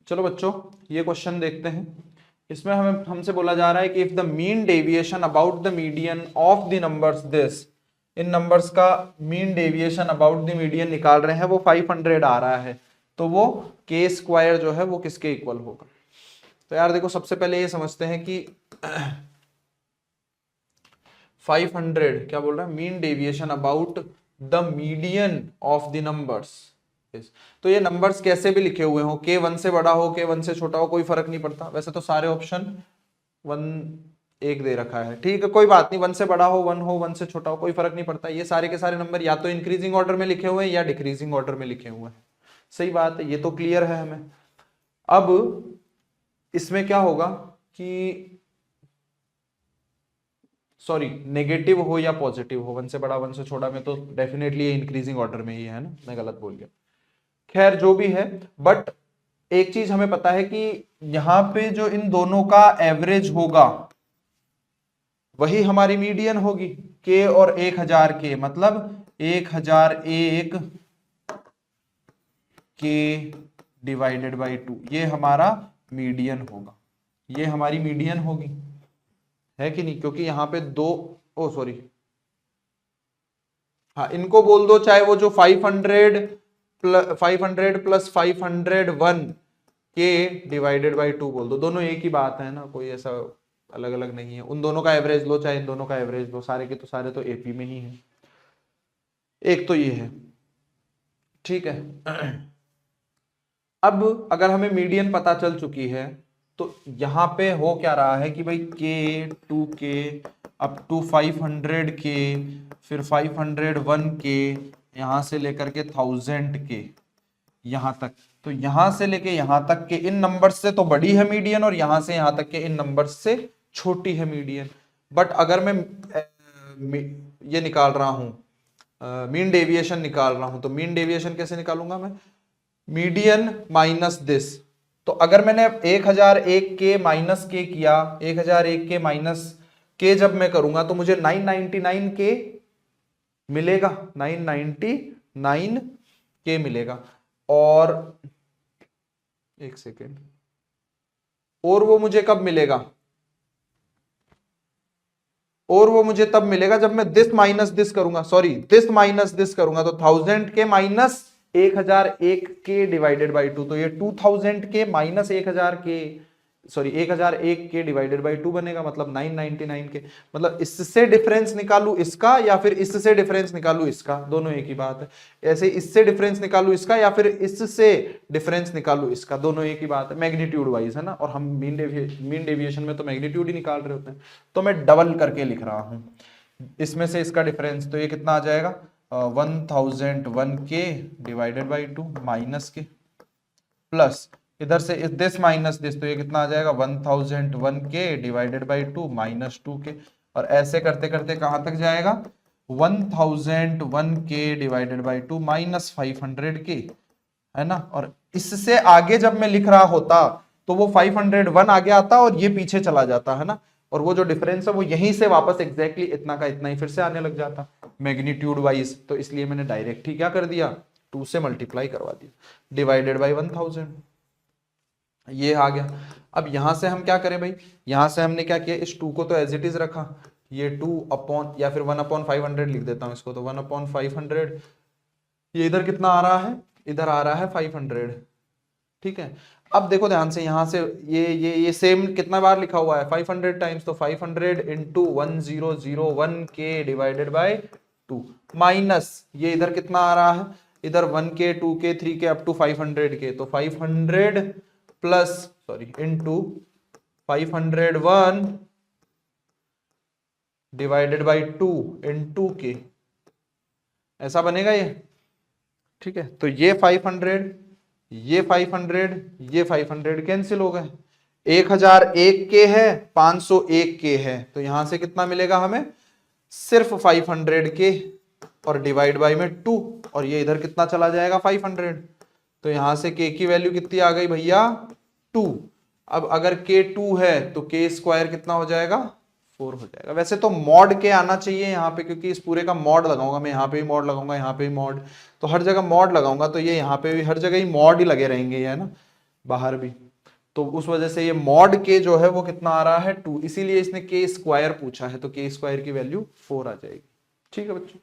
चलो बच्चों ये क्वेश्चन देखते हैं। इसमें हमें हमसे बोला जा रहा है कि if the mean deviation about the median of the numbers this, इन नंबर्स का mean deviation about the median निकाल रहे हैं, वो 500 आ रहा है, तो वो के स्क्वायर जो है वो किसके इक्वल होगा। तो यार देखो सबसे पहले ये समझते हैं कि 500 क्या बोल रहा है, mean deviation about the median of the numbers. तो ये नंबर्स कैसे भी लिखे हुए हो, के 1 से बड़ा हो के 1 से छोटा हो, कोई फर्क नहीं पड़ता। वैसे तो सारे ऑप्शन 1 1 दे रखा है, ठीक है कोई बात नहीं, 1 से बड़ा हो 1 हो 1 से छोटा हो कोई फर्क नहीं पड़ता। ये सारे के सारे नंबर या तो इंक्रीजिंग ऑर्डर में लिखे हुए हैं या डिक्रीजिंग ऑर्डर में लिखे हुए हैं। सही बात है, ये तो क्लियर है हमें। अब इसमें क्या होगा कि सॉरी नेगेटिव हो या पॉजिटिव हो, 1 से बड़ा 1 से छोटा में तो डेफिनेटली ये इंक्रीजिंग ऑर्डर में ही है ना, मैं गलत बोल गया। खैर जो भी है, बट एक चीज हमें पता है कि यहां पे जो इन दोनों का एवरेज होगा वही हमारी मीडियन होगी। के और 1000 के मतलब 1001 के डिवाइडेड बाई 2, ये हमारा मीडियन होगा, ये हमारी मीडियन होगी, है कि नहीं, क्योंकि यहां पे दो, ओ सॉरी, हाँ इनको बोल दो चाहे वो जो 500 प्लस 501 के डिवाइडेड बाई 2 बोल दो, दोनों एक ही बात है ना, कोई ऐसा अलग अलग नहीं है। उन दोनों का एवरेज लो चाहे इन दोनों का एवरेज लो, सारे के तो सारे तो एपी में ही है। एक तो ये है, ठीक है। अब अगर हमें मीडियन पता चल चुकी है तो यहां पे हो क्या रहा है कि भाई के 2 के अप टू 500 के, फिर 501 के, यहां से लेकर के 1000 के यहां तक, तो यहां से लेके यहां तक के इन नंबर से तो बड़ी है मीडियन और यहां से यहां तक के इन नंबर से छोटी है मीडियन। बट अगर मैं ये निकाल रहा हूं, मीन डेविएशन निकाल रहा हूं, तो मीन डेविएशन कैसे निकालूंगा मैं, मीडियन माइनस दिस। तो अगर मैंने 1001 के माइनस के किया, 1001 के माइनस के जब मैं करूंगा तो मुझे 999 के मिलेगा, 999 के मिलेगा। और एक सेकेंड, और वो मुझे कब मिलेगा, और वो मुझे तब मिलेगा जब मैं दिस माइनस दिस करूंगा, सॉरी दिस माइनस दिस करूंगा, तो 1000 के माइनस 1001 के डिवाइडेड बाई 2, तो ये 2000 के माइनस 1000 के, सॉरी 1001 के डिवाइडेड बाई 2 बनेगा, मतलब 999 के। मतलब इससे डिफरेंस निकालू इसका या फिर इससे डिफरेंस निकालू इसका, दोनों एक ही बात है। ऐसे इससे डिफरेंस निकालू इसका या फिर इससे डिफरेंस निकालू इसका, दोनों एक ही बात है, मैग्नीट्यूड वाइज है ना। और हम मीन डेविएशन में तो मैग्नीट्यूड ही निकाल रहे होते हैं, तो मैं डबल करके लिख रहा हूं इसमें से इसका डिफरेंस, तो ये कितना आ जाएगा 1001 के डिवाइडेड बाई 2 माइनस के, प्लस इधर से दिस माइनस दिस, तो ये कितना आ जाएगा 1001 के डिवाइडेड बाई 2 माइनस 2 के। और ऐसे करते करते कहां तक जाएगा 1001 के डिवाइडेड बाई 2 माइनस 500 के, है ना। और इससे आगे जब मैं लिख रहा होता तो वो 501 आगे आता और ये पीछे चला जाता, है ना। और वो जो डिफरेंस है वो यहीं से वापस एग्जैक्टली इतना का इतना ही फिर से आने लग जाता मैग्नीट्यूड वाइज। तो इसलिए मैंने डायरेक्ट ही क्या कर दिया, 2 से मल्टीप्लाई करवा दिया, डिवाइडेड बाई 1000, ये आ गया। अब यहां से हम क्या करें भाई, यहां से हमने क्या किया, इस 2 को तो एज इट इज रखा, ये 2 अपॉन या फिर 1/500 लिख देता हूं इसको, तो 1/500, ये इधर कितना आ रहा है, इधर आ रहा है 500, ठीक है। अब देखो ध्यान से, यहां से ये सेम कितना बार लिखा हुआ है 500 टाइम्स, तो 500 इंटू 1001 के डिवाइडेड बाय 2 माइनस ये इधर कितना आ रहा है, इधर 1 के 2 के 3 के अप टू 500 के, तो 500 plus sorry into 501 divided by 2 into के, ऐसा बनेगा ये, ठीक है। तो ये 500, ये 500, ये 500 कैंसिल हो गए, 1001 के है 501 के है, तो यहां से कितना मिलेगा हमें, सिर्फ 500 के और डिवाइड बाई में 2, और ये इधर कितना चला जाएगा 500, तो यहां से के की वैल्यू कितनी आ गई भैया 2। अब अगर के 2 है तो के स्क्वायर कितना हो जाएगा 4 हो जाएगा। वैसे तो मॉड के आना चाहिए यहाँ पे, क्योंकि इस पूरे का मॉड लगाऊंगा मैं, यहाँ पे भी मॉड लगाऊंगा, यहाँ पे भी मॉड, तो हर जगह मॉड लगाऊंगा, तो ये यहाँ पे भी हर जगह ही मॉड ही लगे रहेंगे, है ना। बाहर भी, तो उस वजह से ये मॉड के जो है वो कितना आ रहा है 2, इसीलिए इसने के स्क्वायर पूछा है, तो के स्क्वायर की वैल्यू 4 आ जाएगी। ठीक है बच्चों।